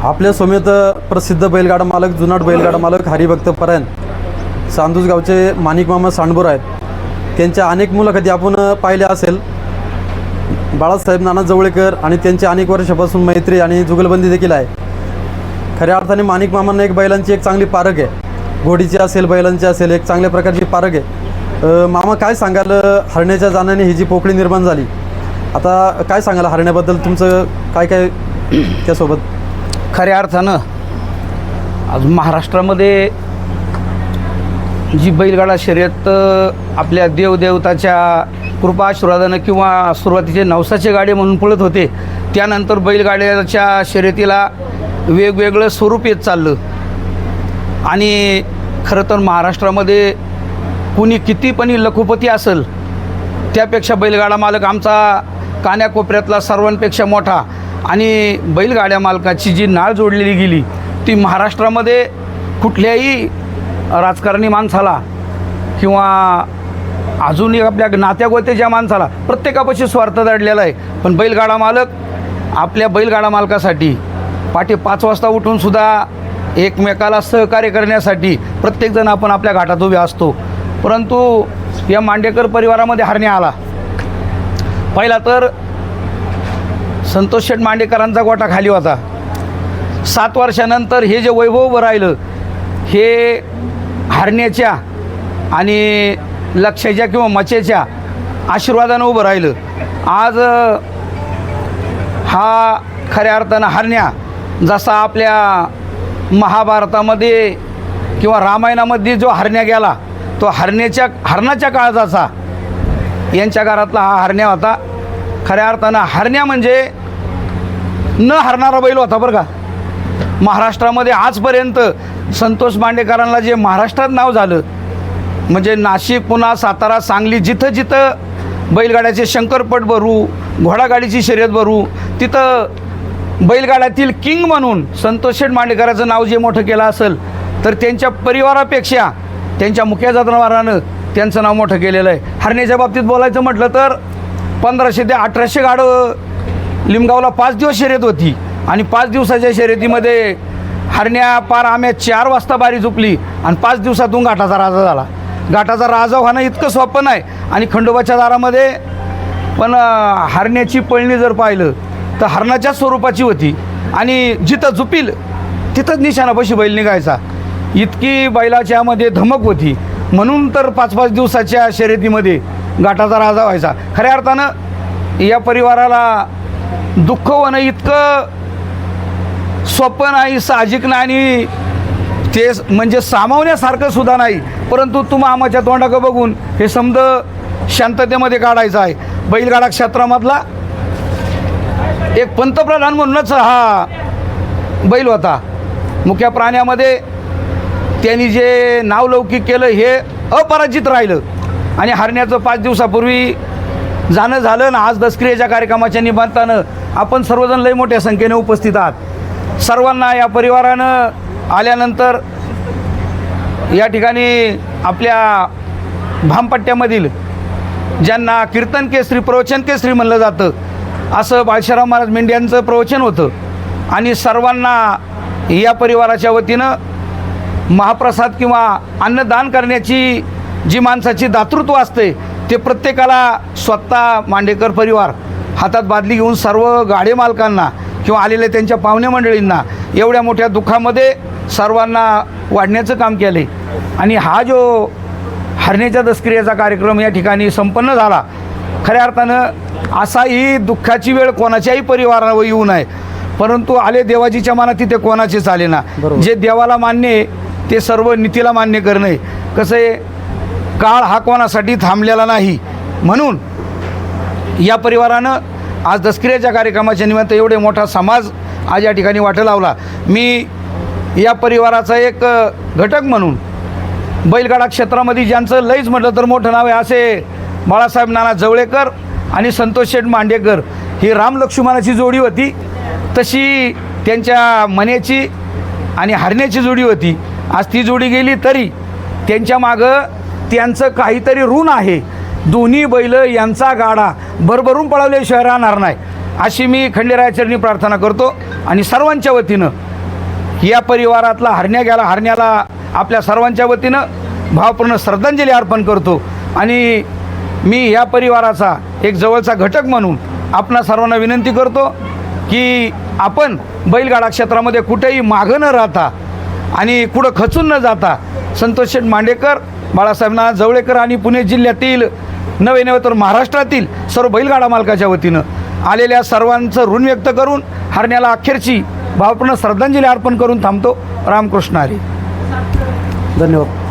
आपल्या समेत प्रसिद्ध बैलगाडा मालक, जुनाट बैलगाडा मालक हरिभक्त परायण सांदूस गावचे माणिक मामा सांडबोर आहेत। त्यांच्या अनेक मुलाखती आपण पाहिल्या असेल। बाळासाहेब नाना जवळेकर आणि त्यांची अनेक वर्षापासून मैत्री आणि जुगलबंदी देखील आहे। खऱ्या अर्थाने माणिक मामांना एक बैलांची एक चांगली पारख आहे। घोडीची असेल, बैलांची असेल, एक चांगल्या प्रकारची पारख आहे। मामा काय सांगाल, हरण्याच्या जाण्याने ही जी पोकळी निर्माण झाली, आता काय सांगाल हरण्याबद्दल, तुमचं काय काय त्यासोबत? खऱ्या अर्थानं आज महाराष्ट्रामध्ये जी बैलगाडा शर्यत आपल्या देवदेवताच्या कृपा आशीर्वादानं किंवा सुरुवातीचे नवसाचे गाडे म्हणून पळत होते, त्यानंतर बैलगाड्याच्या शर्यतीला वेगवेगळं स्वरूप येत चाललं। आणि खरं तर महाराष्ट्रामध्ये कुणी कितीपणी लखोपती असेल, त्यापेक्षा बैलगाडा मालक आमचा कान्याकोपऱ्यातला सर्वांपेक्षा मोठा। आणि बैलगाड्या मालकाची जी नाळ जोडलेली गेली ती महाराष्ट्रामध्ये कुठल्याही राजकारणी माणसाला किंवा अजूनही आपल्या नात्यागोत्याच्या माणसाला प्रत्येकापाशी स्वार्थ दडलेला आहे। पण बैलगाडा मालक आपल्या बैलगाडा मालकासाठी पाठी 5 वाजता उठूनसुद्धा एकमेकाला सहकार्य करण्यासाठी प्रत्येकजण आपण आपल्या घाटात उभे असतो। परंतु या मांडेकर परिवारामध्ये हरण्या आला। पहिला तर संतोष शेठ मांडेकरांचा गोटा खाली होता। 7 वर्षानंतर हे जे वैभव उभं राहिलं हे हरण्याच्या आणि लक्षाच्या किंवा मचेच्या आशीर्वादानं उभं राहिलं। आज हा खऱ्या अर्थानं हरण्या जसा आपल्या महाभारतामध्ये किंवा रामायणामध्ये जो हरण्या गेला तो हरणाच्या काळजाचा यांच्या घरातला हा हरण्या होता। खऱ्या अर्थानं हरण्या म्हणजे न हरणारा बैल होता बरं का। महाराष्ट्रामध्ये आजपर्यंत संतोष मांडेकरांना जे महाराष्ट्रात नाव झालं म्हणजे नाशिक, पुणा, सातारा, सांगली, जिथं जिथं बैलगाड्याचे शंकरपट भरू, घोडागाडीची शर्यत भरू, तिथं बैलगाड्यातील किंग म्हणून संतोष शेठ मांडेकरांचं नाव जे मोठं केलं असेल तर त्यांच्या परिवारापेक्षा त्यांच्या मुख्य जनावरानं त्यांचं नाव मोठं केलेलं आहे। हरण्याच्या बाबतीत बोलायचं म्हटलं तर 1500 ते 1800 गाडं लिमगावला 5 दिवस शर्यत होती आणि 5 दिवसाच्या शर्यतीमध्ये हरण्या पार आम्ही 4 वाजता बारी झोपली आणि 5 दिवसातून घाटाचा राजा झाला। घाटाचा राजा होणं इतकं सोपं नाही। आणि खंडोबाच्या दारामध्ये पण हरण्याची पळणी जर पाहिलं तर हरणाच्या स्वरूपाची होती आणि जिथं झुपील तिथंच निशाणापाशी बैल निघायचा, इतकी बैलाच्यामध्ये धमक होती। म्हणून तर 5-5 दिवसाच्या शर्यतीमध्ये घाटाचा राजा व्हायचा। खऱ्या अर्थानं या परिवाराला दुःख होणं इतकं सोपं नाही, साहजिक नाही आणि ते म्हणजे सामावण्यासारखं सुद्धा नाही। परंतु तुम्हा आम्हाच्या तोंडाकडं बघून हे समज शांततेमध्ये काढायचं आहे। बैलगाडा क्षेत्रामधला एक पंतप्रधान म्हणूनच हा बैल होता। मुख्य प्राण्यामध्ये त्यांनी जे नावलौकिक केलं हे अपराजित राहिलं। आणि हरण्याचं 5 दिवसापूर्वी जाणं झालं ना, आज दसक्रियेच्या कार्यक्रमाच्या निमित्तानं आपण सर्वजण लय मोठ्या संख्येने उपस्थित आहात। सर्वांना या परिवारानं आल्यानंतर या ठिकाणी आपल्या भामपट्ट्यामधील ज्यांना कीर्तन केसरी, प्रवचन केसरी म्हणलं जातं असं बाळशाराम महाराज मेंढ्यांचं प्रवचन होतं आणि सर्वांना या परिवाराच्या वतीनं महाप्रसाद किंवा अन्नदान करण्याची जी माणसाची दातृत्व असते ते प्रत्येकाला स्वतः मांडेकर परिवार हातात बादली घेऊन सर्व गाडे मालकांना किंवा आलेल्या त्यांच्या पाहुणे मंडळींना एवढ्या मोठ्या दुःखामध्ये सर्वांना वाढण्याचं काम केले। आणि हा जो हरण्याच्या दसक्रियेचा कार्यक्रम या ठिकाणी संपन्न झाला, खऱ्या अर्थानं असाही दुःखाची वेळ कोणाच्याही परिवारावर येऊ नये। परंतु आले देवाजीच्या मनात तिथे कोणाचेच आले ना। जे देवाला मान्य आहे ते सर्व नीतीला मान्य करणे। कसं आहे, काळ हा कोणासाठी थांबलेला नाही। म्हणून या परिवारानं आज दसक्रियेच्या कार्यक्रमाच्या निमित्त एवढे मोठा समाज आज या ठिकाणी वाटं लावला। मी या परिवाराचा एक घटक म्हणून बैलगाडा क्षेत्रामध्ये ज्यांचं लईच म्हटलं तर मोठं नाव आहे असे बाळासाहेब नाना जवळेकर आणि संतोष शेठ मांडेकर ही राम लक्ष्मणाची जोडी होती, तशी त्यांच्या मनेची आणि हरण्याची जोडी होती। आज ती जोडी गेली तरी त्यांच्या मागं त्यांचं काहीतरी ऋण आहे। दोन्ही बैल यांचा गाडा भरभरून पळवल्याशिवाय राहणार नाही अशी मी खंडेरायाचरणी प्रार्थना करतो आणि सर्वांच्या वतीनं या परिवारातला हरण्या गेला, हरण्याला आपल्या सर्वांच्या वतीनं भावपूर्ण श्रद्धांजली अर्पण करतो. आणि मी या परिवाराचा एक जवळचा घटक म्हणून आपणा सर्वांना विनंती करतो की आपण बैलगाडा क्षेत्रामध्ये कुठेही मागं न राहता आणि कुठं खचून न जाता संतोष शेठ मांडेकर, बाळासाहेब नाना जवळेकर आणि पुणे जिल्ह्यातील नवे तर महाराष्ट्रातील सर्व बैलगाडा मालकाच्या वतीनं आलेल्या सर्वांचं ऋण व्यक्त करून हरण्याला अखेरची भावपूर्ण श्रद्धांजली अर्पण करून थांबतो. रामकृष्ण हरी. धन्यवाद.